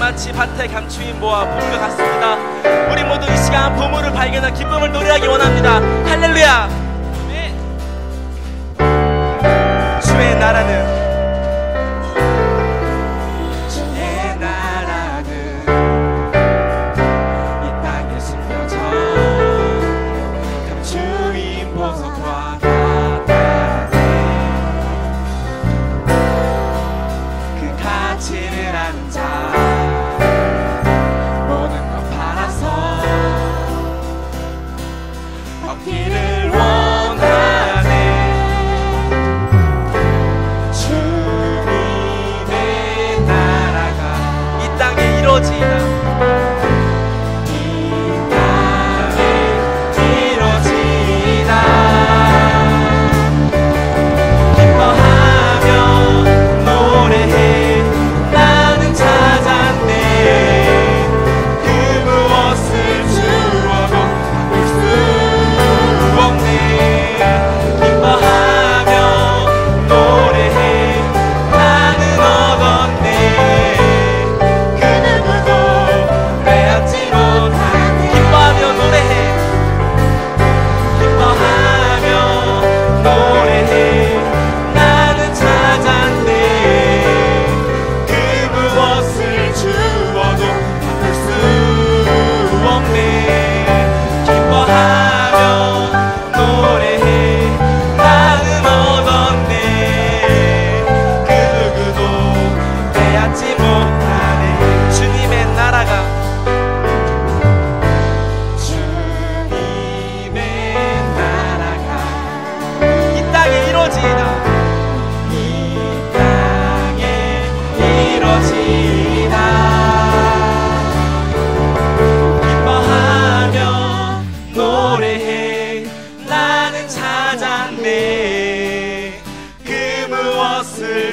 마치 밭에 감추인 모아 봄과 같습니다. 우리 모두 이 시간 보물을 발견한 기쁨을 노래하기 원합니다. 할렐루야. 주의 나라는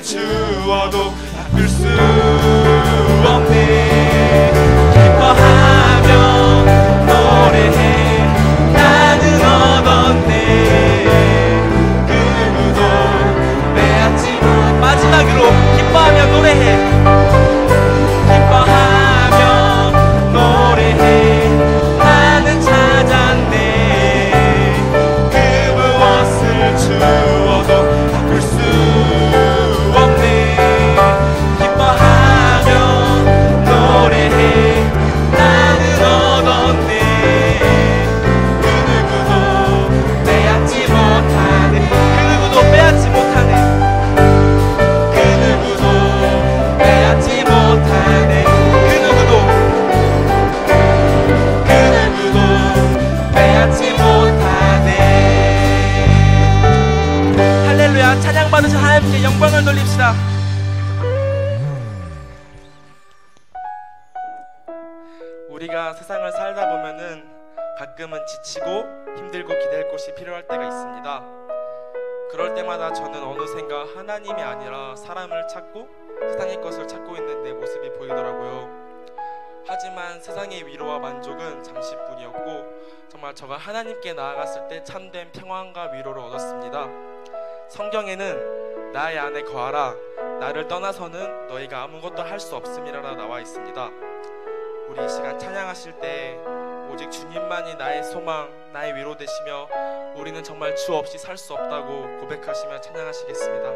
주어도 바꿀 수 없네. 기뻐하며 노래해 나는 얻었네. 그 누구도 빼앗지 못. 마지막으로 기뻐하며 노래해. 기뻐하며 노래해 나는 찾았네. 그 무엇을 주어도 바꿀 수 찬양받으셔 하나님께 영광을 돌립시다. 우리가 세상을 살다 보면은 가끔은 지치고 힘들고 기댈 곳이 필요할 때가 있습니다. 그럴 때마다 저는 어느샌가 하나님이 아니라 사람을 찾고 세상의 것을 찾고 있는 내 모습이 보이더라고요. 하지만 세상의 위로와 만족은 잠시뿐이었고 정말 저가 하나님께 나아갔을 때 참된 평안과 위로를 얻었습니다. 성경에는 나의 안에 거하라, 나를 떠나서는 너희가 아무것도 할 수 없음이라 나와 있습니다. 우리 이 시간 찬양하실 때 오직 주님만이 나의 소망, 나의 위로 되시며 우리는 정말 주 없이 살 수 없다고 고백하시며 찬양하시겠습니다.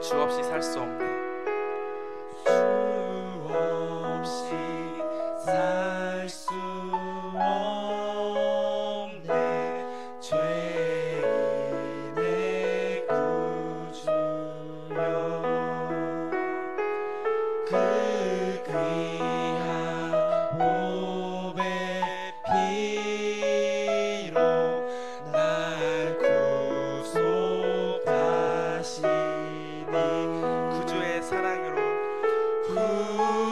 주 없이 살 수 없네. 주 없이 살 수 없네. 죄인의 구주여 그 귀한 보배 피로 날 구속하시니 구주의 사랑으로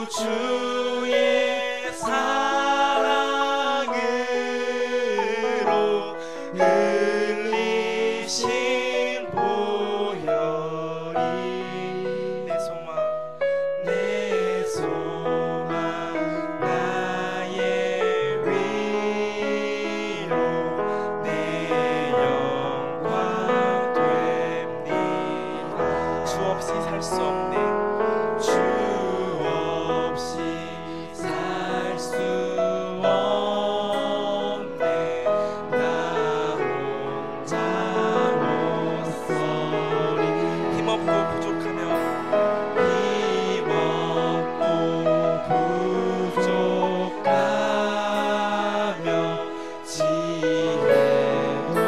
구주의 사랑으로 흘리신 보혈이 내 소망 나의 위로 내 영광 됩니다. 주 주 없이 살 수 없네. 주 없이 살 수 없네. 나 혼자 못 서리. 힘없고 부족하며 힘없고 부족하며 지혜도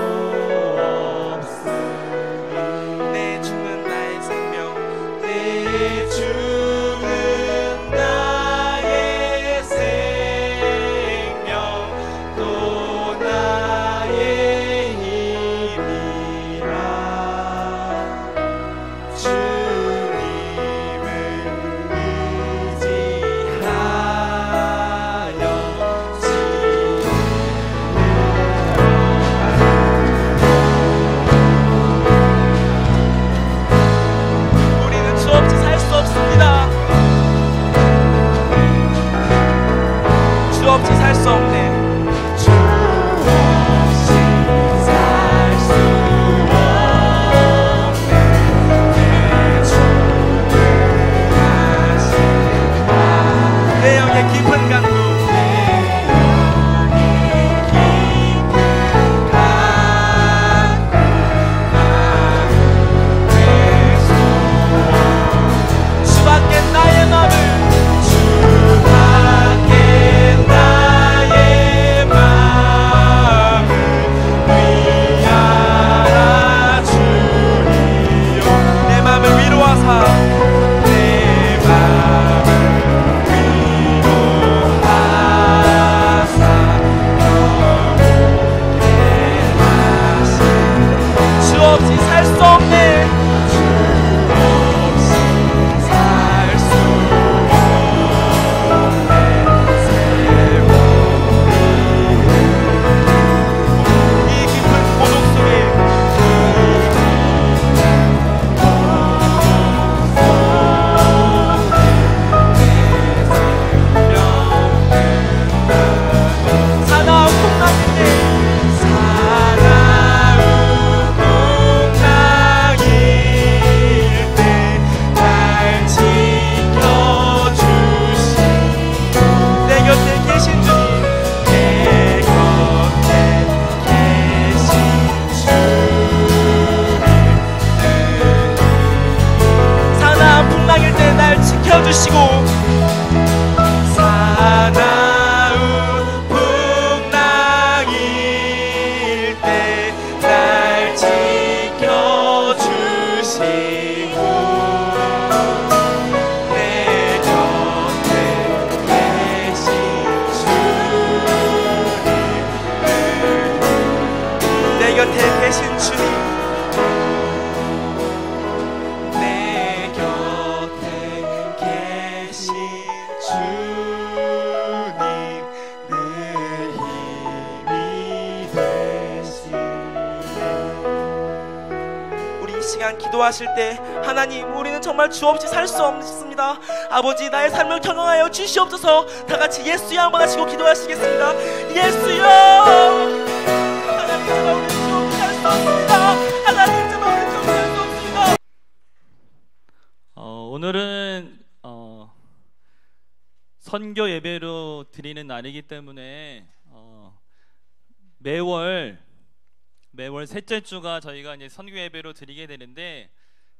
없으니 내 주는 나의 생명. 내 주는 나의 생명 또 나의 힘이라. 주님을 의지하여 우리는 주 없이 살 수 없습니다. 주 없이 살 수 없네. 주 없이 살 수 없네. 내 주는 하신다. 내 영의 깊은 강도. 내 영이 깊은 강구 나의 소원 주밖에 나의 마음을 주밖에 나의 마음을 위하라 주리요. 내 마음을 위로하사 내 마음을 위로하사 영원케 하시네. 주 없이 살 수 없네. 주 없이 살 수 없네. 세월이 이 깊은 고독 속에 사나운 풍랑일 때 사나운 풍랑일 때 날 지켜주신 내 곁에 계신 주님. 내 곁에 계신 주님 사나운 풍랑일 때 날 지켜주시고 사나운 풍랑일 때 날 지켜주시고 내 곁에 계신 주님을 내 곁에 계신 주님. 내 곁에 계신 주님 내 힘이 되시네. 우리 이 시간 기도하실 때 하나님, 우리는 정말 주 없이 살 수 없습니다. 아버지, 나의 삶을 경영하여 주시옵소서. 다 같이 예수여 한번 하시고 기도하시겠습니다. 예수여. 하나님, 정말 우리 주 없이 살 수 없습니다. 하나님, 정말 우리 주 없이 살 수 없습니다. 오늘은 선교 예배로 드리는 날이기 때문에 매월 셋째 주가 저희가 이제 선교 예배로 드리게 되는데,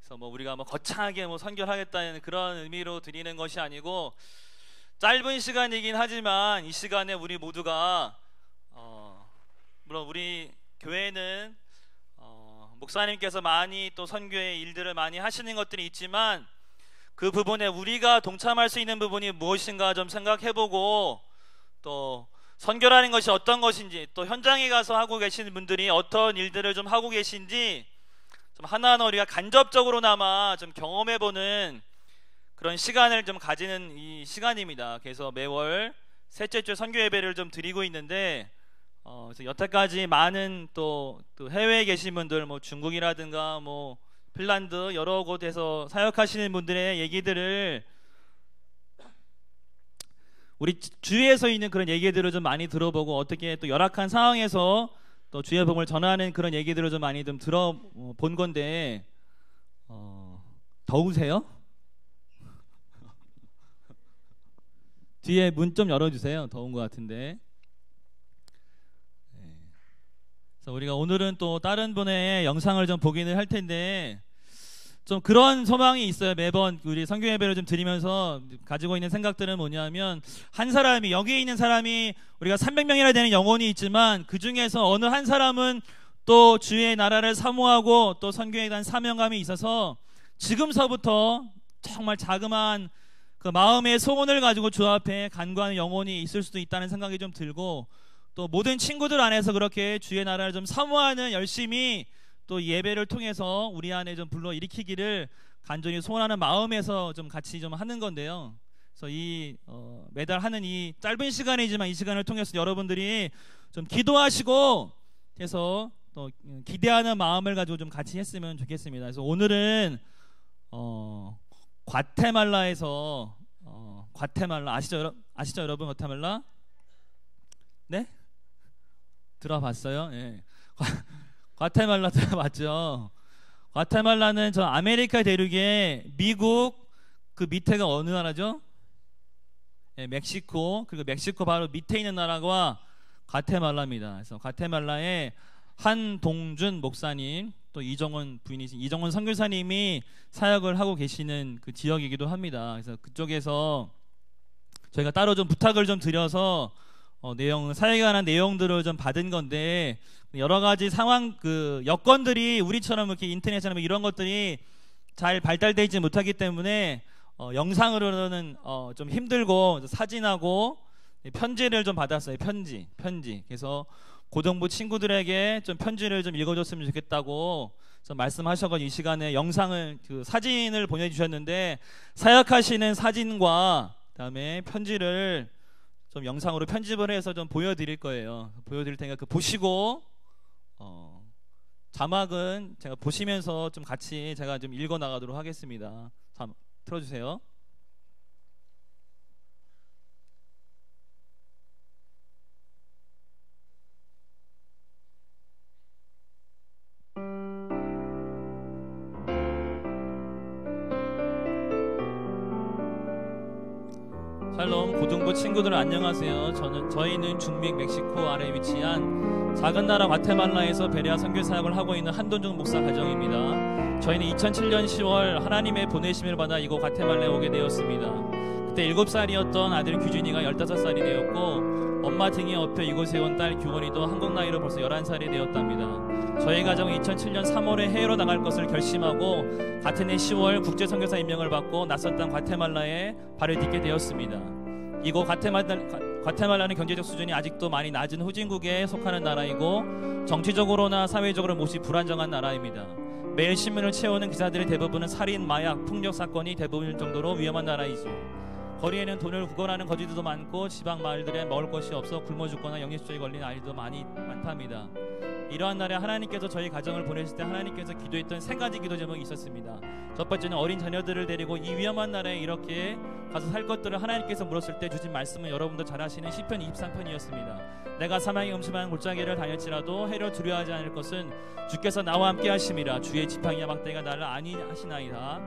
그래서 뭐 우리가 뭐 거창하게 뭐 선교를 하겠다는 그런 의미로 드리는 것이 아니고, 짧은 시간이긴 하지만 이 시간에 우리 모두가 물론 우리 교회는 목사님께서 많이 또 선교의 일들을 많이 하시는 것들이 있지만, 그 부분에 우리가 동참할 수 있는 부분이 무엇인가 좀 생각해보고, 또 선교라는 것이 어떤 것인지, 또 현장에 가서 하고 계시는 분들이 어떤 일들을 좀 하고 계신지 좀 하나하나 우리가 간접적으로나마 좀 경험해보는 그런 시간을 좀 가지는 이 시간입니다. 그래서 매월 셋째 주 선교 예배를 좀 드리고 있는데, 그래서 여태까지 많은 또 해외에 계신 분들, 뭐 중국이라든가 뭐 핀란드 여러 곳에서 사역하시는 분들의 얘기들을, 우리 주위에서 있는 그런 얘기들을 좀 많이 들어보고, 어떻게 또 열악한 상황에서 또 주의 복음을 전하는 그런 얘기들을 좀 많이 좀 들어본 건데, 더우세요? 뒤에 문 좀 열어주세요. 더운 것 같은데. 그래서 우리가 오늘은 또 다른 분의 영상을 좀 보기는 할 텐데 좀 그런 소망이 있어요. 매번 우리 성교 예배를 좀 드리면서 가지고 있는 생각들은 뭐냐면 한 사람이 여기에 있는 사람이 우리가 300명이나 되는 영혼이 있지만 그 중에서 어느 한 사람은 또 주의 나라를 사모하고 또 선교에 대한 사명감이 있어서 지금서부터 정말 자그마한 그 마음의 소원을 가지고 주 앞에 간구하는 영혼이 있을 수도 있다는 생각이 좀 들고 또 모든 친구들 안에서 그렇게 주의 나라를 좀 사모하는 열심히 또 예배를 통해서 우리 안에 좀 불러 일으키기를 간절히 소원하는 마음에서 좀 같이 좀 하는 건데요. 그래서 이 매달 하는 이 짧은 시간이지만 이 시간을 통해서 여러분들이 좀 기도하시고 해서 또 기대하는 마음을 가지고 좀 같이 했으면 좋겠습니다. 그래서 오늘은 과테말라에서 과테말라 아시죠 여러분? 과테말라? 네? 들어봤어요? 예. 과테말라 들어봤죠? 과테말라는 저 아메리카 대륙의 미국 그 밑에가 어느 나라죠? 예, 멕시코. 그리고 멕시코 바로 밑에 있는 나라가 과테말라입니다. 그래서 과테말라의 한동준 목사님 또 이정원 부인이신 이정원 선교사님이 사역을 하고 계시는 그 지역이기도 합니다. 그래서 그쪽에서 저희가 따로 좀 부탁을 좀 드려서 사역에 관한 내용들을 좀 받은 건데 여러 가지 상황 그 여건들이 우리처럼 이렇게 인터넷이나 이런 것들이 잘 발달되어 있지 못하기 때문에 영상으로는 좀 힘들고 사진하고 편지를 좀 받았어요. 편지. 그래서 고등부 친구들에게 좀 편지를 좀 읽어줬으면 좋겠다고 말씀하셔가지고 이 시간에 영상을 그 사진을 보내주셨는데 사역하시는 사진과 그다음에 편지를 좀 영상으로 편집을 해서 좀 보여드릴 거예요. 보여드릴 테니까 그 보시고 자막은 제가 보시면서 좀 같이 제가 좀 읽어 나가도록 하겠습니다. 자, 틀어주세요. 샬롬 고등부 친구들 안녕하세요. 저희는 중미 멕시코 아래에 위치한 작은 나라 과테말라에서 베레아 선교 사역을 하고 있는 한동준 목사 가정입니다. 저희는 2007년 10월 하나님의 보내심을 받아 이곳 과테말라에 오게 되었습니다. 그때 7살이었던 아들 규준이가 15살이 되었고 엄마 등에 업혀 이곳에 온 딸 규원이도 한국 나이로 벌써 11살이 되었답니다. 저희 가정은 2007년 3월에 해외로 나갈 것을 결심하고 같은 해 10월 국제선교사 임명을 받고 낯선 땅 과테말라에 발을 딛게 되었습니다. 이곳 과테말라는 경제적 수준이 아직도 많이 낮은 후진국에 속하는 나라이고 정치적으로나 사회적으로 몹시 불안정한 나라입니다. 매일 신문을 채우는 기사들의 대부분은 살인, 마약, 폭력 사건이 대부분일 정도로 위험한 나라이죠. 거리에는 돈을 구걸하는 거지들도 많고 지방 마을들에 먹을 것이 없어 굶어 죽거나 영양실조에 걸린 아이도 많답니다. 이러한 날에 하나님께서 저희 가정을 보내실 때 하나님께서 기도했던 3가지 기도 제목이 있었습니다. 첫 번째는 어린 자녀들을 데리고 이 위험한 나라에 이렇게 가서 살 것들을 하나님께서 물었을 때 주신 말씀은 여러분도 잘 아시는 시편 23편이었습니다. 내가 사망의 음침한 골짜기를 다닐지라도 해를 두려워하지 않을 것은 주께서 나와 함께 하심이라. 주의 지팡이와 막대기가 나를 안위하시나이다.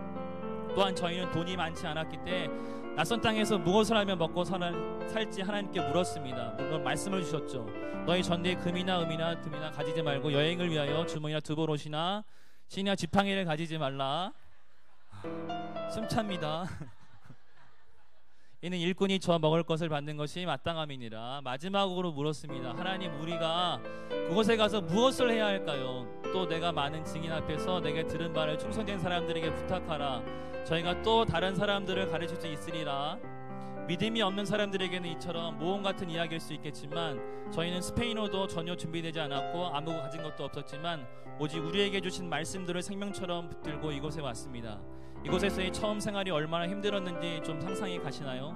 또한 저희는 돈이 많지 않았기 때문에 낯선 땅에서 무엇을 하며 먹고 살지 하나님께 물었습니다. 물론 말씀을 주셨죠. 너희 전대에 금이나 음이나 금이나 가지지 말고 여행을 위하여 주머니나 두보롯이나 신이나 지팡이를 가지지 말라. 숨찹니다. 이는 일꾼이 저 먹을 것을 받는 것이 마땅함이니라. 마지막으로 물었습니다. 하나님, 우리가 그곳에 가서 무엇을 해야 할까요? 또 내가 많은 증인 앞에서 내게 들은 바를 충성된 사람들에게 부탁하라. 저희가 또 다른 사람들을 가르칠 수 있으리라. 믿음이 없는 사람들에게는 이처럼 모험 같은 이야기일 수 있겠지만 저희는 스페인어도 전혀 준비되지 않았고 아무것도 가진 것도 없었지만 오직 우리에게 주신 말씀들을 생명처럼 붙들고 이곳에 왔습니다. 이곳에서의 처음 생활이 얼마나 힘들었는지 좀 상상이 가시나요?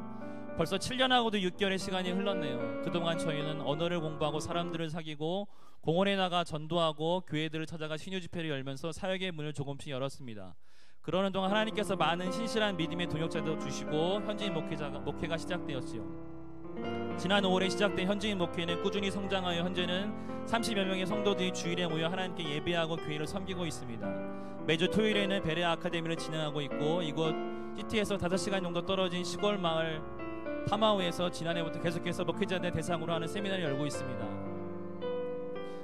벌써 7년하고도 6개월의 시간이 흘렀네요. 그동안 저희는 언어를 공부하고 사람들을 사귀고 공원에 나가 전도하고 교회들을 찾아가 신유 집회를 열면서 사역의 문을 조금씩 열었습니다. 그러는 동안 하나님께서 많은 신실한 믿음의 동역자도 주시고 현지인 목회가 시작되었지요. 지난 5월에 시작된 현지인 목회는 꾸준히 성장하여 현재는 30여 명의 성도들이 주일에 모여 하나님께 예배하고 교회를 섬기고 있습니다. 매주 토요일에는 베레아 아카데미를 진행하고 있고 이곳 시티에서 5시간 정도 떨어진 시골 마을 파마우에서 지난해부터 계속해서 목회자들 대상으로 하는 세미나를 열고 있습니다.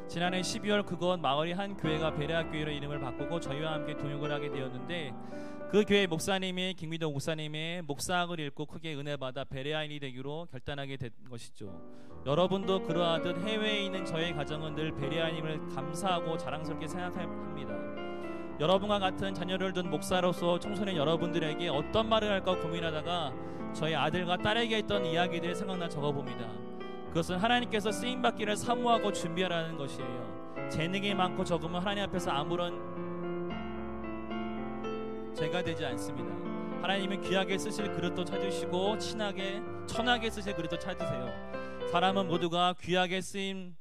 지난해 12월 그곳 마을의 한 교회가 베레아 교회로 이름을 바꾸고 저희와 함께 동역을 하게 되었는데 그 교회 목사님이 김미동 목사님의 목사학을 읽고 크게 은혜받아 베레아인이 되기로 결단하게 된 것이죠. 여러분도 그러하듯 해외에 있는 저의 가정은 늘 베레아님을 감사하고 자랑스럽게 생각합니다. 여러분과 같은 자녀를 둔 목사로서 청소년 여러분들에게 어떤 말을 할까 고민하다가 저희 아들과 딸에게 했던 이야기들을 생각나 적어봅니다. 그것은 하나님께서 쓰임받기를 사모하고 준비하라는 것이에요. 재능이 많고 적으면 하나님 앞에서 아무런 죄가 되지 않습니다. 하나님은 귀하게 쓰실 그릇도 찾으시고 천하게 쓰실 그릇도 찾으세요. 사람은 모두가 귀하게 쓰일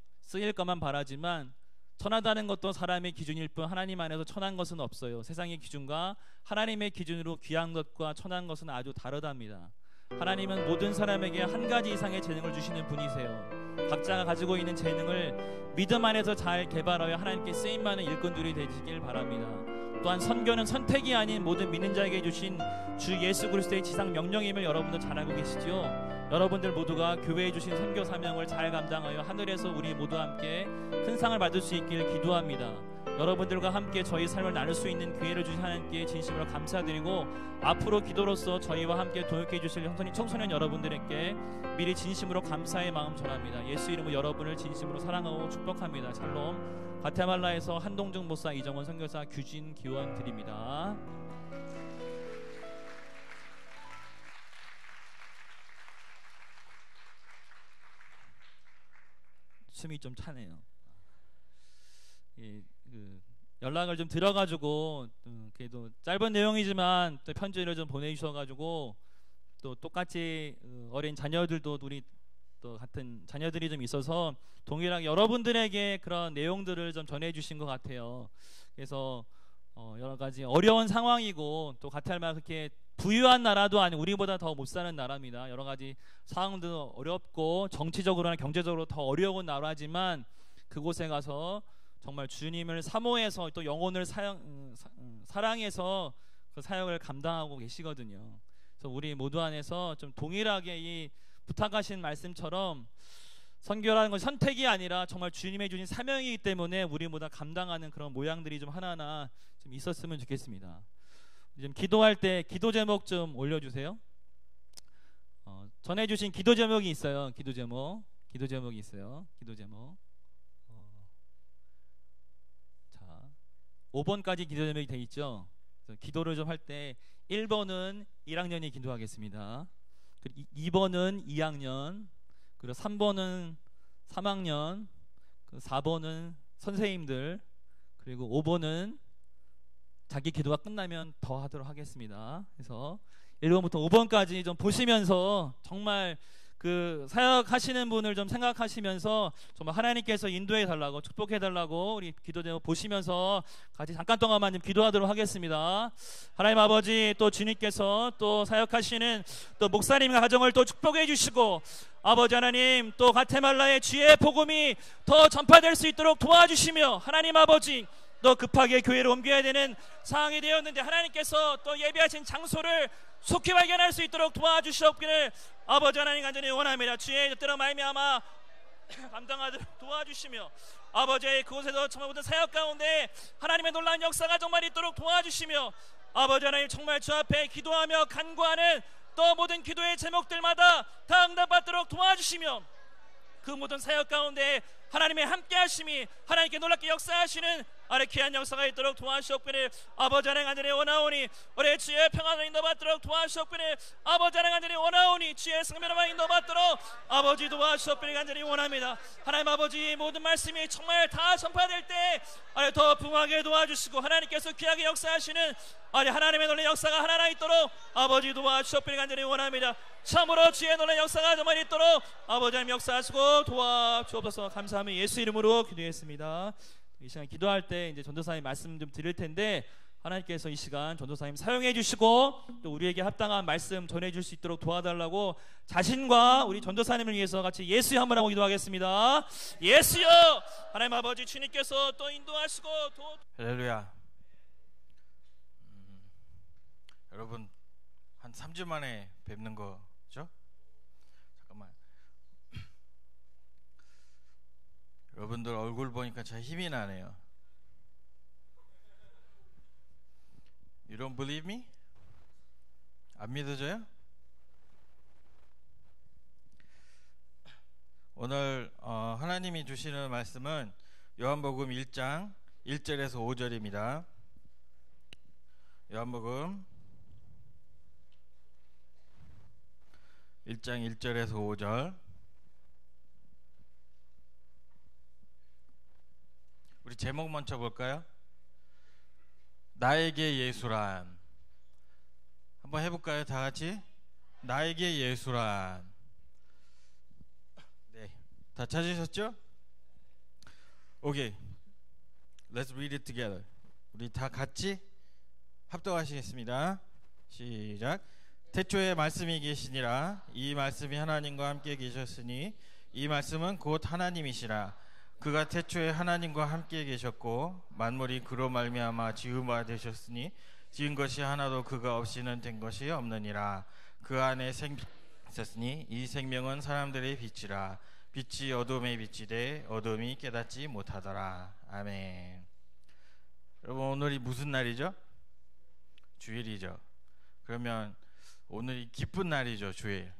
것만 바라지만 천하다는 것도 사람의 기준일 뿐 하나님 안에서 천한 것은 없어요. 세상의 기준과 하나님의 기준으로 귀한 것과 천한 것은 아주 다르답니다. 하나님은 모든 사람에게 한 가지 이상의 재능을 주시는 분이세요. 각자가 가지고 있는 재능을 믿음 안에서 잘 개발하여 하나님께 쓰임받는 일꾼들이 되시길 바랍니다. 또한 선교는 선택이 아닌 모든 믿는 자에게 주신 주 예수 그리스도의 지상 명령임을 여러분도 잘 알고 계시죠? 여러분들 모두가 교회에 주신 선교 사명을 잘 감당하여 하늘에서 우리 모두 함께 큰 상을 받을 수 있기를 기도합니다. 여러분들과 함께 저희 삶을 나눌 수 있는 기회를 주신 하나님께 진심으로 감사드리고 앞으로 기도로서 저희와 함께 동역해 주실 청소년 여러분들에게 미리 진심으로 감사의 마음 전합니다. 예수 이름으로 여러분을 진심으로 사랑하고 축복합니다. 샬롬. 과테말라에서 한동중 목사, 이정원 선교사, 규진 기원 드립니다. 숨이 좀 차네요. 예, 연락을 좀 들어가지고 그래도 짧은 내용이지만 또 편지를 좀 보내주셔가지고 또 똑같이 어린 자녀들도 우리 또 같은 자녀들이 좀 있어서 동일하게 여러분들에게 그런 내용들을 좀 전해주신 것 같아요. 그래서 여러 가지 어려운 상황이고 또 과테말라 그렇게 부유한 나라도 아니고 우리보다 더 못 사는 나라입니다. 여러 가지 상황도 어렵고 정치적으로나 경제적으로 더 어려운 나라지만 그곳에 가서 정말 주님을 사모해서 또 영혼을 사랑해서 그 사역을 감당하고 계시거든요. 그래서 우리 모두 안에서 좀 동일하게 이 부탁하신 말씀처럼 선교라는 건 선택이 아니라 정말 주님의 주신 사명이기 때문에 우리 모두 감당하는 그런 모양들이 좀 하나하나 좀 있었으면 좋겠습니다. 좀 기도할 때 기도 제목 좀 올려주세요. 전해주신 기도 제목이 있어요. 기도 제목이 있어요. 기도 제목. 자, 5번까지 기도 제목이 돼 있죠. 그래서 기도를 좀 할 때 1번은 1학년이 기도하겠습니다. 그리고 2번은 2학년, 그리고 3번은 3학년, 4번은 선생님들, 그리고 5번은 자기 기도가 끝나면 더 하도록 하겠습니다. 그래서 1번부터 5번까지 좀 보시면서 정말 그 사역하시는 분을 좀 생각하시면서 정말 하나님께서 인도해 달라고 축복해 달라고 우리 기도 제목 보시면서 같이 잠깐 동안만 좀 기도하도록 하겠습니다. 하나님 아버지, 또 주님께서 또 사역하시는 또 목사님의 가정을 또 축복해 주시고 아버지 하나님 또 과테말라의 주의 복음이 더 전파될 수 있도록 도와주시며 하나님 아버지 또 급하게 교회를 옮겨야 되는 상황이 되었는데 하나님께서 또 예비하신 장소를 속히 발견할 수 있도록 도와주시옵기를 아버지 하나님 간절히 원합니다. 주의 뜻대로 말미암아 감당하도록 도와주시며 아버지 그곳에서 정말 모든 사역 가운데 하나님의 놀라운 역사가 정말 있도록 도와주시며 아버지 하나님 정말 주 앞에 기도하며 간구하는 또 모든 기도의 제목들마다 다 응답받도록 도와주시며 그 모든 사역 가운데 하나님의 함께 하심이 하나님께 놀랍게 역사하시는 아래 귀한 역사가 있도록 도와주시옵기를 아버지 하나님 간절히 원하오니 우리 주의 평안을 인도받도록 도와주시옵기를 아버지 하나님 간절히 원하오니 주의 성면만 인도받도록 아버지 도와주시옵기를 간절히 원합니다. 하나님 아버지 모든 말씀이 정말 다 전파될 때 더 풍성하게 도와주시고 하나님께서 귀하게 역사하시는 하나님의 놀라운 역사가 하나하나 있도록 아버지 도와주시옵기를 간절히 원합니다. 참으로 주의 놀라운 역사가 정말 있도록 아버지 하나님 역사하시고 도와주옵소서. 감사하며 예수 이름으로 기도했습니다. 이 시간 기도할 때 이제 전도사님 말씀 좀 드릴 텐데 하나님께서 이 시간 전도사님 사용해 주시고 또 우리에게 합당한 말씀 전해 줄 수 있도록 도와달라고 자신과 우리 전도사님을 위해서 같이 예수여 한번 하고 기도하겠습니다. 예수여, 하나님 아버지 주님께서 또 인도하시고 할렐루야. 여러분 한 3주 만에 뵙는 거죠? 잠깐만. 여러분들 얼굴 보니까 참 힘이 나네요. You don't believe me? 안 믿어져요? 오늘 하나님이 주시는 말씀은 요한복음 1장 1절에서 5절입니다. 요한복음 1장 1절에서 5절. 우리 제목 먼저 볼까요? 나에게 예수란. 한번 해볼까요? 다 같이. 나에게 예수란. 네, 다 찾으셨죠? 오케이. Let's read it together. 우리 다 같이 합독하시겠습니다. 시작. 태초에 말씀이 계시니라. 이 말씀이 하나님과 함께 계셨으니 이 말씀은 곧 하나님이시라. 그가 태초에 하나님과 함께 계셨고 만물이 그로 말미암아 지은 바 되셨으니 지은 것이 하나도 그가 없이는 된 것이 없느니라. 그 안에 생명이 있었으니 이 생명은 사람들의 빛이라. 빛이 어둠에 비치되 어둠이 깨닫지 못하더라. 아멘. 여러분 오늘이 무슨 날이죠? 주일이죠. 그러면 오늘이 기쁜 날이죠. 주일.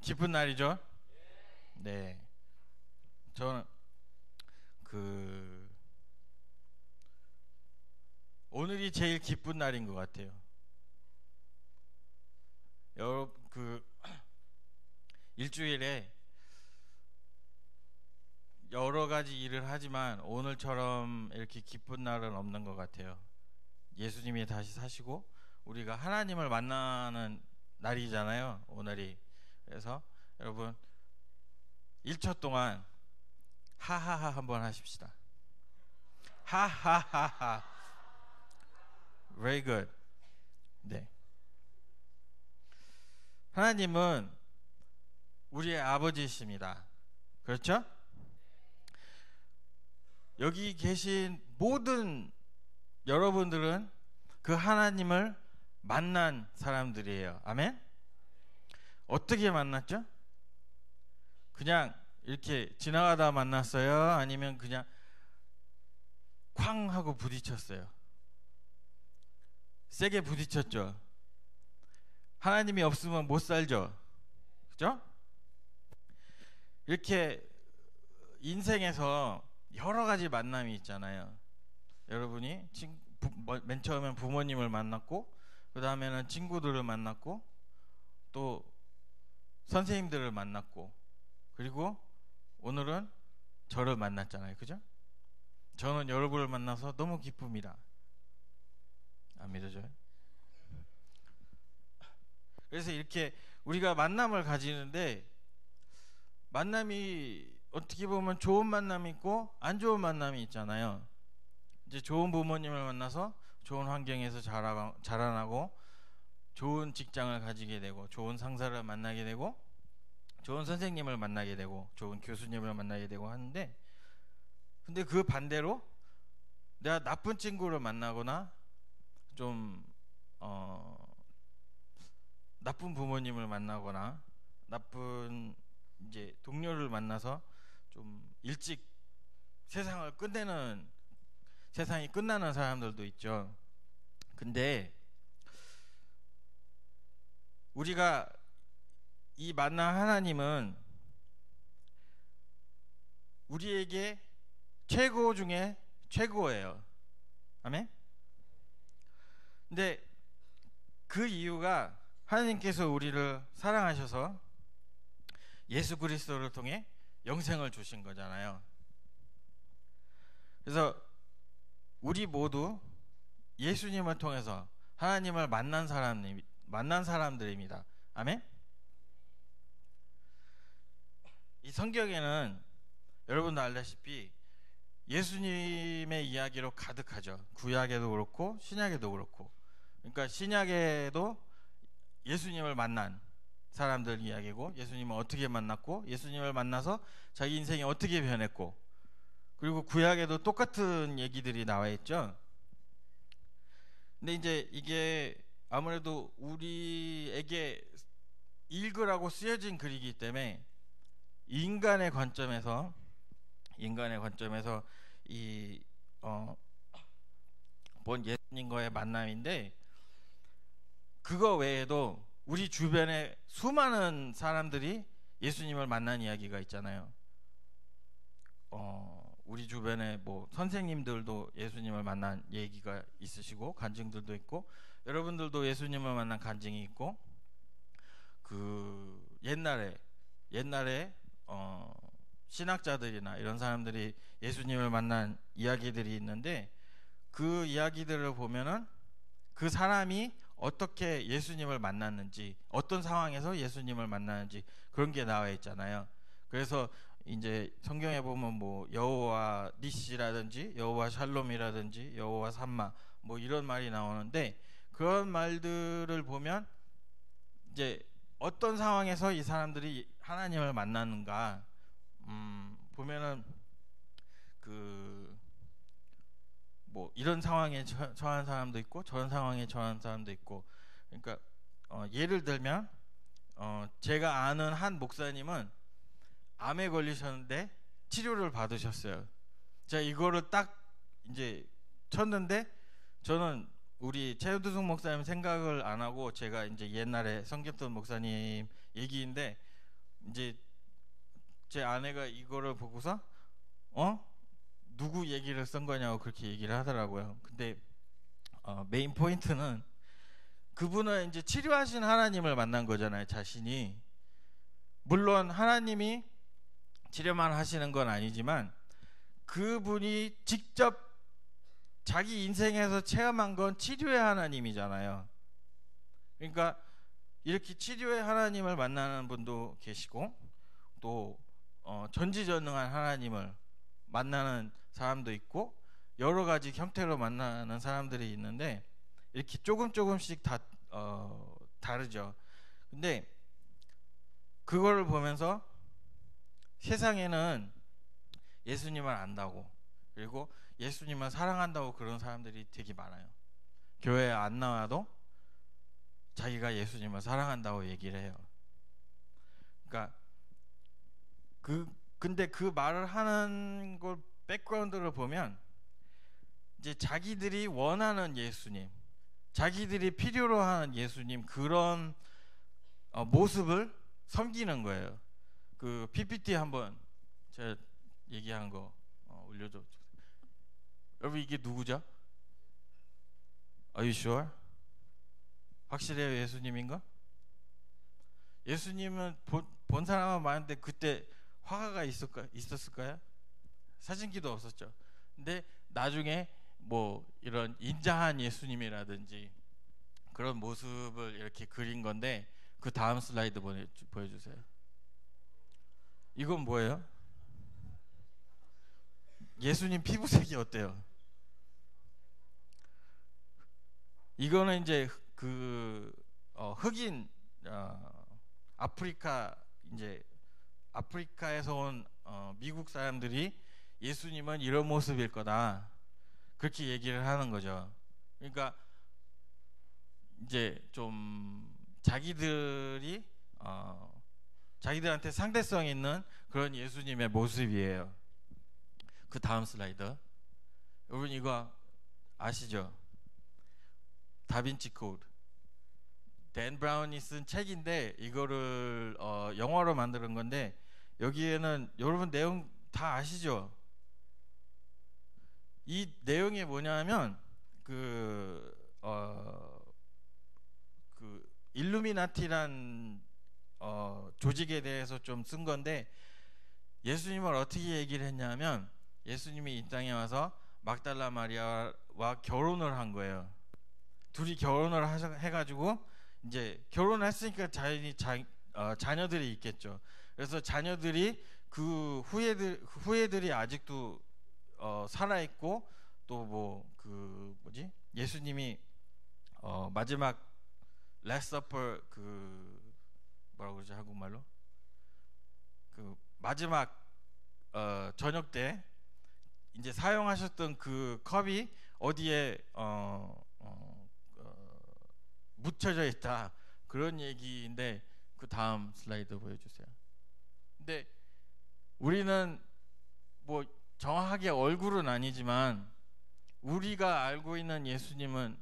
기쁜 날이죠? 네. 저는 오늘이 제일 기쁜 날인 것 같아요. 일주일에 여러 가지 일을 하지만 오늘처럼 이렇게 기쁜 날은 없는 것 같아요. 예수님이 다시 사시고 우리가 하나님을 만나는 날이잖아요, 오늘이. 그래서 여러분 1초 동안 하하하 한번 하십시다. 하하하하. Very good. 네. 하나님은 우리의 아버지이십니다. 그렇죠? 여기 계신 모든 여러분들은 그 하나님을 만난 사람들이에요. 아멘? 어떻게 만났죠? 그냥 이렇게 지나가다 만났어요? 아니면 그냥 쾅 하고 부딪혔어요? 세게 부딪혔죠? 하나님이 없으면 못 살죠? 그죠? 이렇게 인생에서 여러 가지 만남이 있잖아요. 여러분이 맨 처음엔 부모님을 만났고 그 다음에는 친구들을 만났고 또 선생님들을 만났고 그리고 오늘은 저를 만났잖아요. 그죠? 저는 여러분을 만나서 너무 기쁩니다. 안 믿어져요? 그래서 이렇게 우리가 만남을 가지는데 만남이 어떻게 보면 좋은 만남이 있고 안 좋은 만남이 있잖아요. 이제 좋은 부모님을 만나서 좋은 환경에서 자라나고 좋은 직장을 가지게 되고 좋은 상사를 만나게 되고 좋은 선생님을 만나게 되고 좋은 교수님을 만나게 되고 하는데 근데 그 반대로 내가 나쁜 친구를 만나거나 좀 나쁜 부모님을 만나거나 나쁜 이제 동료를 만나서 좀 일찍 세상이 끝나는 사람들도 있죠. 근데 우리가 이 만난 하나님은 우리에게 최고 중에 최고예요. 아멘? 근데 그 이유가 하나님께서 우리를 사랑하셔서 예수 그리스도를 통해 영생을 주신 거잖아요. 그래서 우리 모두 예수님을 통해서 하나님을 만난 사람들입니다. 아멘? 이 성경에는 여러분도 알다시피 예수님의 이야기로 가득하죠. 구약에도 그렇고 신약에도 그렇고. 그러니까 신약에도 예수님을 만난 사람들 이야기고, 예수님을 어떻게 만났고, 예수님을 만나서 자기 인생이 어떻게 변했고, 그리고 구약에도 똑같은 얘기들이 나와 있죠. 근데 이제 이게 아무래도 우리에게 읽으라고 쓰여진 글이기 때문에 인간의 관점에서 본 예수님과의 만남인데, 그거 외에도 우리 주변에 수많은 사람들이 예수님을 만난 이야기가 있잖아요. 우리 주변에 뭐 선생님들도 예수님을 만난 얘기가 있으시고, 간증들도 있고, 여러분들도 예수님을 만난 간증이 있고, 그 옛날에 신학자들이나 이런 사람들이 예수님을 만난 이야기들이 있는데, 그 이야기들을 보면은 그 사람이 어떻게 예수님을 만났는지, 어떤 상황에서 예수님을 만나는지 그런 게 나와 있잖아요. 그래서 이제 성경에 보면 뭐 여호와 니시라든지 여호와 샬롬이라든지 여호와 삼마 뭐 이런 말이 나오는데, 그런 말들을 보면 이제 어떤 상황에서 이 사람들이 하나님을 만나는가 보면은 그 뭐 이런 상황에 처한 사람도 있고 저런 상황에 처한 사람도 있고. 그러니까 예를 들면 제가 아는 한 목사님은 암에 걸리셨는데 치료를 받으셨어요. 제가 이거를 딱 이제 쳤는데, 저는 우리 최두승 목사님 생각을 안 하고 제가 이제 옛날에 섬겼던 목사님 얘기인데, 이제 제 아내가 이거를 보고서 누구 얘기를 쓴 거냐고 그렇게 얘기를 하더라고요. 근데 메인 포인트는 그분은 이제 치료하신 하나님을 만난 거잖아요, 자신이. 물론 하나님이 치료만 하시는 건 아니지만 그분이 직접 자기 인생에서 체험한 건 치료의 하나님이잖아요. 그러니까 이렇게 치료의 하나님을 만나는 분도 계시고, 또 전지전능한 하나님을 만나는 사람도 있고, 여러 가지 형태로 만나는 사람들이 있는데, 이렇게 조금씩 다 다르죠. 근데 그거를 보면서 세상에는 예수님을 안다고, 그리고 예수님을 사랑한다고 그런 사람들이 되게 많아요. 교회에 안 나와도 자기가 예수님을 사랑한다고 얘기를 해요. 그러니까 근데 그 말을 하는 걸 백그라운드를 보면 이제 자기들이 원하는 예수님, 자기들이 필요로 하는 예수님, 그런 모습을 섬기는 거예요. 그 PPT 한번 제가 얘기한 거 올려줘. 여러분 이게 누구죠? Are you sure? 확실해요, 예수님인가? 예수님은 본 사람은 많은데 그때 화가가 있었을까요? 사진기도 없었죠. 근데 나중에 뭐 이런 인자한 예수님이라든지 그런 모습을 이렇게 그린 건데, 그 다음 슬라이드 보여주세요. 이건 뭐예요? 예수님 피부색이 어때요? 이거는 이제 그 흑인 아프리카에서 온 미국 사람들이 예수님은 이런 모습일 거다, 그렇게 얘기를 하는 거죠. 그러니까 이제 좀 자기들한테 상대성 있는 그런 예수님의 모습이에요. 그 다음 슬라이드. 여러분 이거 아시죠? 다빈치 코드. 댄 브라운이 쓴 책인데 이거를 영화로 만드는 건데, 여기에는 여러분 내용 다 아시죠? 이 내용이 뭐냐면 그 일루미나티란 조직에 대해서 좀 쓴 건데, 예수님을 어떻게 얘기를 했냐면, 예수님이 이 땅에 와서 막달라 마리아와 결혼을 한 거예요. 둘이 결혼을 해가지고 이제 결혼을 했으니까 자연히 자녀들이 있겠죠. 그래서 자녀들이 그 후예들이 아직도 살아 있고 또 뭐 그 뭐지 예수님이 마지막 Last Supper 그 뭐라고 그러지 한국말로 그 마지막 저녁 때 이제 사용하셨던 그 컵이 어디에 묻혀져 있다 그런 얘기인데 그 다음 슬라이드 보여주세요. 근데 우리는 뭐 정확하게 얼굴은 아니지만 우리가 알고 있는 예수님은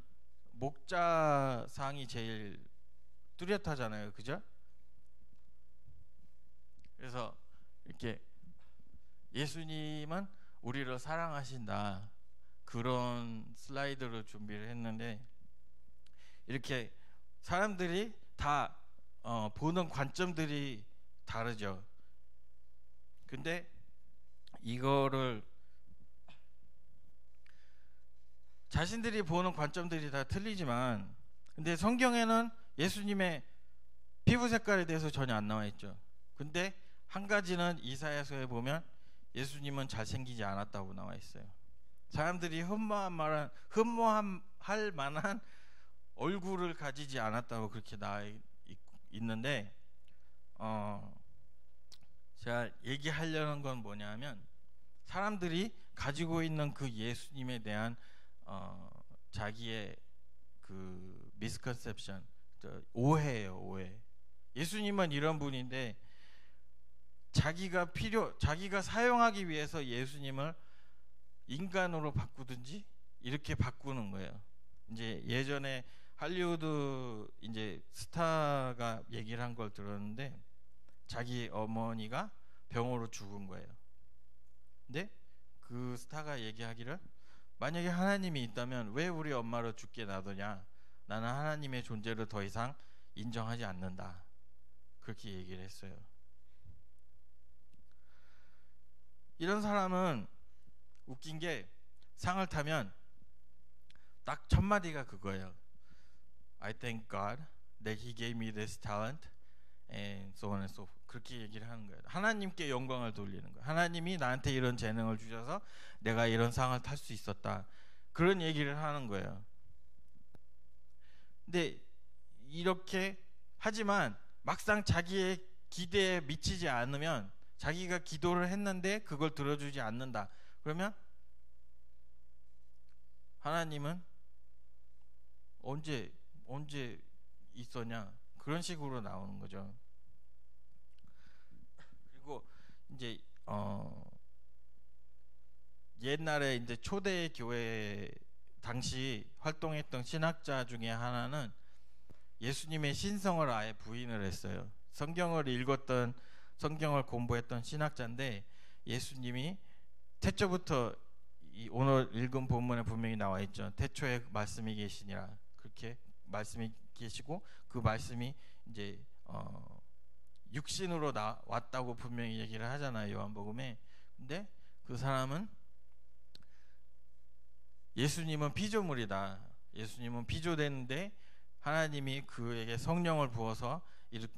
목자상이 제일 뚜렷하잖아요, 그죠? 그래서 이렇게 예수님은 우리를 사랑하신다 그런 슬라이드로 준비를 했는데 이렇게 사람들이 다 보는 관점들이 다르죠. 근데 이거를 자신들이 보는 관점들이 다 틀리지만 근데 성경에는 예수님의 피부 색깔에 대해서 전혀 안 나와 있죠. 근데 한 가지는 이사야서에 보면 예수님은 잘생기지 않았다고 나와 있어요. 사람들이 흠모할 만한 얼굴을 가지지 않았다고 그렇게 나와 있는데 제가 얘기하려는 건 뭐냐면 사람들이 가지고 있는 그 예수님에 대한 자기의 그 미스컨셉션, 오해예요, 오해. 예수님은 이런 분인데 자기가 사용하기 위해서 예수님을 인간으로 바꾸든지 이렇게 바꾸는 거예요. 이제 예전에 할리우드 이제 스타가 얘기를 한 걸 들었는데 자기 어머니가 병으로 죽은 거예요. 근데 그 스타가 얘기하기를 만약에 하나님이 있다면 왜 우리 엄마를 죽게 놔두냐? 나는 하나님의 존재를 더 이상 인정하지 않는다. 그렇게 얘기를 했어요. 이런 사람은 웃긴 게 상을 타면 딱 첫 마디가 그거예요. I thank God that He gave me this talent and so on and so forth. 그렇게 얘기를 하는 거예요. 하나님께 영광을 돌리는 거예요. 하나님이 나한테 이런 재능을 주셔서 내가 이런 상을 탈 수 있었다. 그런 얘기를 하는 거예요. 근데 이렇게 하지만 막상 자기의 기대에 미치지 않으면 자기가 기도를 했는데 그걸 들어주지 않는다. 그러면 하나님은 언제 있었냐? 그런 식으로 나오는 거죠. 그리고 이제 옛날에 이제 초대 교회 당시 활동했던 신학자 중에 하나는 예수님의 신성을 아예 부인을 했어요. 성경을 읽었던 성경을 공부했던 신학자인데 예수님이 태초부터 오늘 읽은 본문에 분명히 나와 있죠. 태초에 말씀이 계시니라. 그렇게 말씀이 계시고 그 말씀이 이제 육신으로 왔다고 분명히 얘기를 하잖아요, 요한복음에. 근데 그 사람은 예수님은 피조물이다. 예수님은 피조되는데 하나님이 그에게 성령을 부어서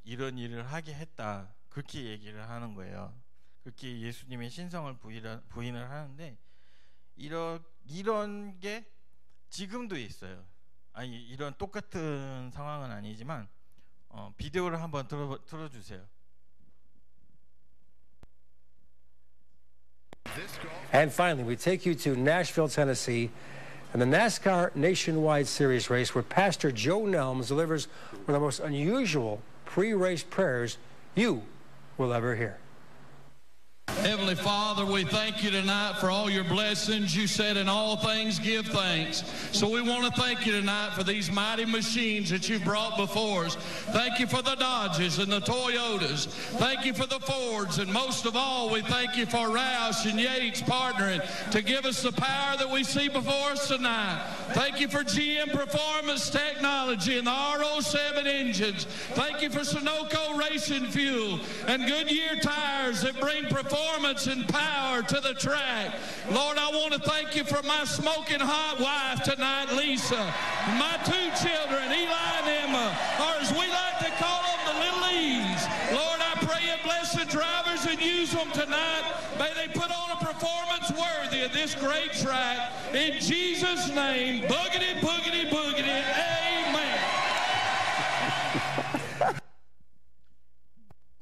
이런 일을 하게 했다. 그렇게 얘기를 하는 거예요. 그렇게 예수님의 신성을 부인을 하는데 이런 게 지금도 있어요. 아니 이런 똑같은 상황은 아니지만 비디오를 한번 틀어주세요. And finally, we take you to Nashville, Tennessee, and the NASCAR Nationwide Series race where Pastor Joe Nelms delivers one of the most unusual pre-race prayers you will ever hear. Heavenly Father, we thank you tonight for all your blessings. You said in all things give thanks. So we want to thank you tonight for these mighty machines that you brought before us. Thank you for the Dodges and the Toyotas. Thank you for the Fords. And most of all, we thank you for Roush and Yates partnering to give us the power that we see before us tonight. Thank you for GM Performance Technology and the R07 engines. Thank you for Sunoco Racing Fuel and Goodyear tires that bring performance and power to the track. Lord, I want to thank you for my smoking hot wife tonight, Lisa. My two children, Eli and Emma, or as we like to call them, the little E's. Lord, I pray in bless the drivers and use them tonight. May they put on a performance worthy of this great track. In Jesus' name, boogity, boogity, boogity, amen.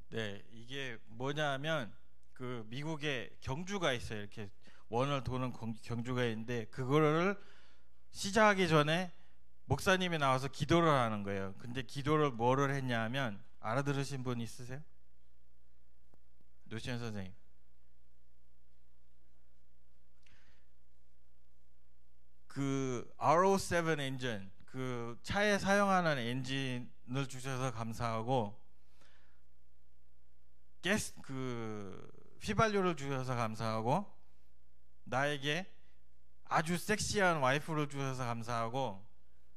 네, 이게 뭐냐면 그 미국에 경주가 있어요. 이렇게 원을 도는 경주가 있는데 그거를 시작하기 전에 목사님이 나와서 기도를 하는 거예요. 근데 기도를 뭐를 했냐면 알아들으신 분 있으세요? 노시현 선생님. 그 RO7 엔진, 그 차에 사용하는 엔진을 주셔서 감사하고 가스 그 휘발유를 주셔서 감사하고 나에게 아주 섹시한 와이프를 주셔서 감사하고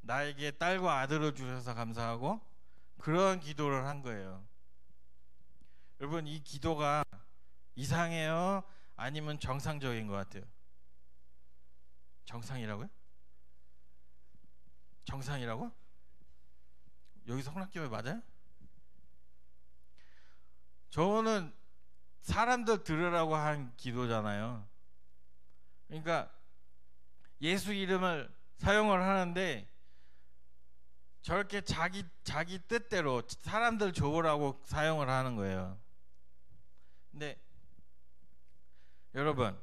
나에게 딸과 아들을 주셔서 감사하고 그런 기도를 한 거예요. 여러분 이 기도가 이상해요? 아니면 정상적인 것 같아요? 정상이라고요? 정상이라고? 여기 성락교회 맞아요? 저는 사람들 들으라고 한 기도잖아요. 그러니까 예수 이름을 사용을 하는데 저렇게 자기 뜻대로 사람들 좋으라고 사용을 하는 거예요. 근데 여러분,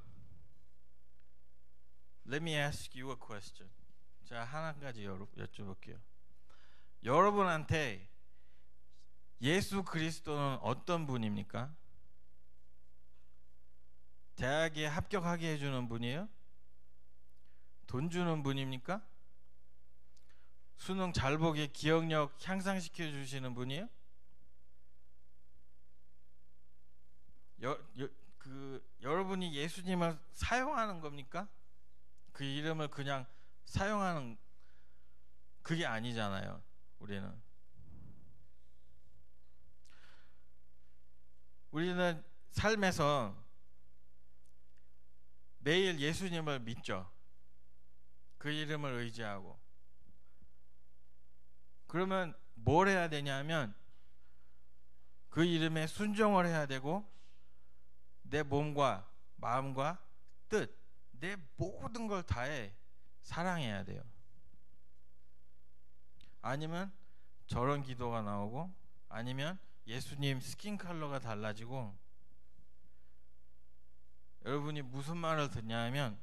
let me ask you a question. 제가 한 가지 여쭤볼게요. 여러분한테 예수 그리스도는 어떤 분입니까? 대학에 합격하게 해주는 분이에요? 돈 주는 분입니까? 수능 잘 보게 기억력 향상시켜 주시는 분이에요? 여러분이 예수님을 사용하는 겁니까? 그 이름을 그냥 사용하는 그게 아니잖아요. 우리는 삶에서 매일 예수님을 믿죠. 그 이름을 의지하고. 그러면 뭘 해야 되냐면 그 이름에 순종을 해야 되고 내 몸과 마음과 뜻, 내 모든 걸 다해 사랑해야 돼요. 아니면 저런 기도가 나오고 아니면 예수님 스킨 컬러가 달라지고 여러분이 무슨 말을 듣냐면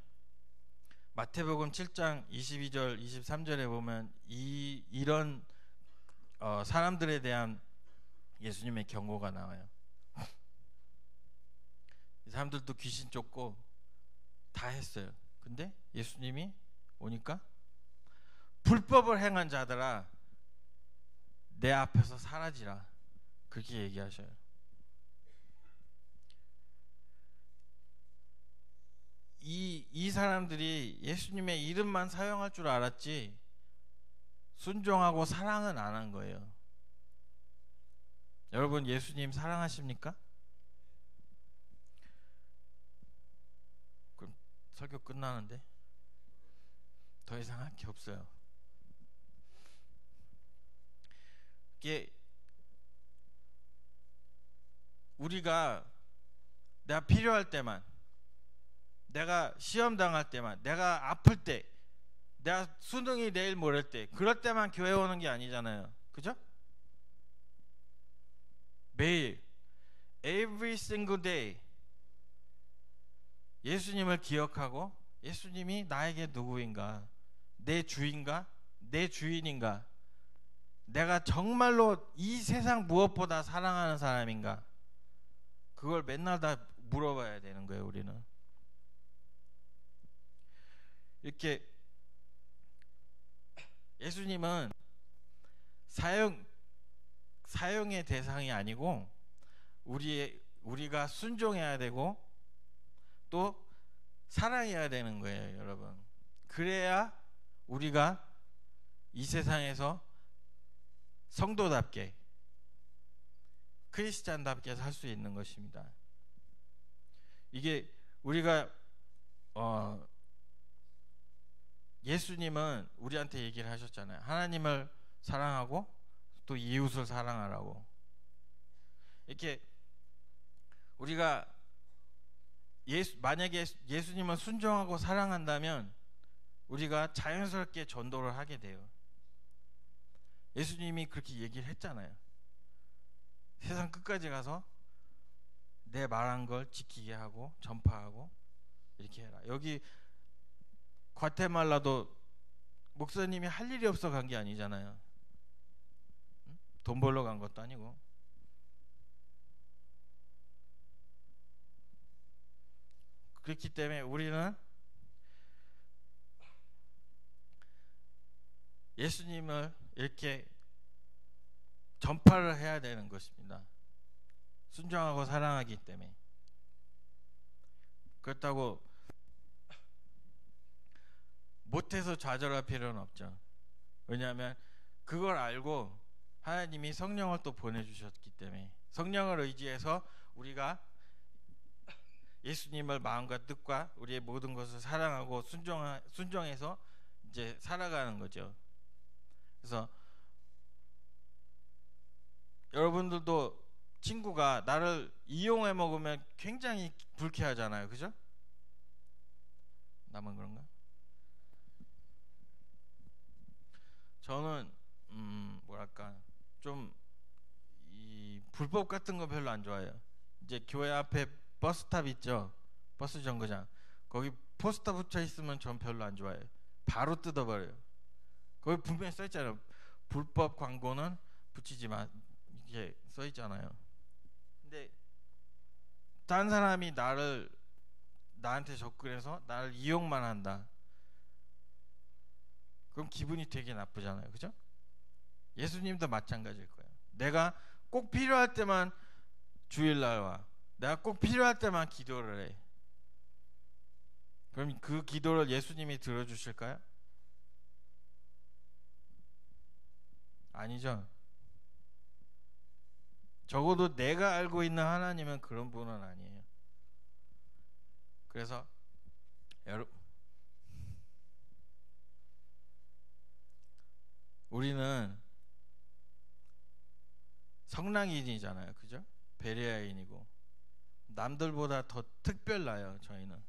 마태복음 7장 22절 23절에 보면 이런 사람들에 대한 예수님의 경고가 나와요. 이 사람들도 귀신 쫓고 다 했어요. 근데 예수님이 오니까 불법을 행한 자들아 내 앞에서 사라지라 그렇게 얘기하셔요. 이 사람들이 예수님의 이름만 사용할 줄 알았지 순종하고 사랑은 안 한 거예요. 여러분 예수님 사랑하십니까? 그럼 설교 끝나는데 더 이상 할 게 없어요. 이게 우리가 내가 필요할 때만, 내가 시험 당할 때만, 내가 아플 때, 내가 수능이 내일 모레 때, 그럴 때만 교회 오는 게 아니잖아요. 그죠? 매일 every single day 예수님을 기억하고 예수님이 나에게 누구인가, 내 주인가, 내 주인인가, 내가 정말로 이 세상 무엇보다 사랑하는 사람인가, 그걸 맨날 다 물어봐야 되는 거예요. 우리는 이렇게 예수님은 사용의 대상이 아니고 우리가 순종해야 되고 또 사랑해야 되는 거예요, 여러분. 그래야 우리가 이 세상에서 성도답게 크리스찬답게 살 수 있는 것입니다. 이게 우리가 예수님은 우리한테 얘기를 하셨잖아요. 하나님을 사랑하고 또 이웃을 사랑하라고. 이렇게 우리가 만약에 예수님을 순종하고 사랑한다면 우리가 자연스럽게 전도를 하게 돼요. 예수님이 그렇게 얘기를 했잖아요. 세상 끝까지 가서 내 말한 걸 지키게 하고 전파하고 이렇게 해라. 여기 과테말라도 목사님이 할 일이 없어 간 게 아니잖아요. 돈 벌러 간 것도 아니고. 그렇기 때문에 우리는 예수님을 이렇게 전파를 해야 되는 것입니다. 순종하고 사랑하기 때문에. 그렇다고 못해서 좌절할 필요는 없죠. 왜냐하면 그걸 알고 하나님이 성령을 또 보내주셨기 때문에, 성령을 의지해서 우리가 예수님을 마음과 뜻과 우리의 모든 것을 사랑하고 순종해서 이제 살아가는 거죠. 그래서 여러분들도 친구가 나를 이용해 먹으면 굉장히 불쾌하잖아요. 그죠? 나만 그런가? 저는 뭐랄까 좀 이 불법 같은 거 별로 안 좋아해요. 이제 교회 앞에 버스탑 있죠? 버스 정거장. 거기 포스터 붙여 있으면 전 별로 안 좋아해요. 바로 뜯어버려요. 거기 분명히 써 있잖아요. 불법 광고는 붙이지 마. 이게 써 있잖아요. 근데 딴 사람이 나한테 접근해서 나를 이용만 한다. 그럼 기분이 되게 나쁘잖아요. 그죠? 예수님도 마찬가지일 거예요. 내가 꼭 필요할 때만 주일날 와. 내가 꼭 필요할 때만 기도를 해. 그럼 그 기도를 예수님이 들어주실까요? 아니죠. 적어도 내가 알고 있는 하나님은 그런 분은 아니에요. 그래서 우리는 성랑인이잖아요. 그죠? 베레아인이고 남들보다 더 특별나요. 저희는.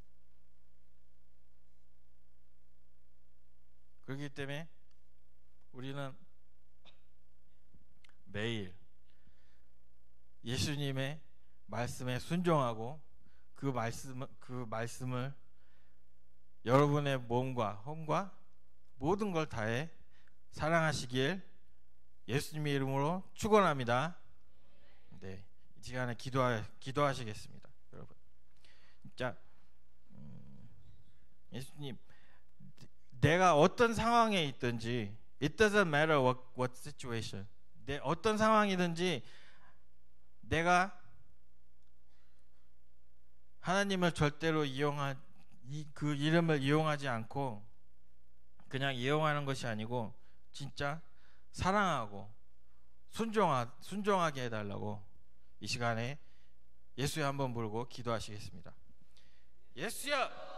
그렇기 때문에 우리는 매일 예수님의 말씀에 순종하고 그 말씀을 여러분의 몸과 혼과 모든 걸 다해 사랑하시길 예수님의 이름으로 축원합니다. 네, 이 시간에 기도하시겠습니다, 여러분. 자, 예수님, 내가 어떤 상황에 있든지, it doesn't matter what situation. 어떤 상황이든지 내가 하나님을 절대로 그 이름을 이용하지 않고 그냥 이용하는 것이 아니고 진짜 사랑하고 순종하게 해달라고 이 시간에 예수야 한번 부르고 기도하시겠습니다. 예수야!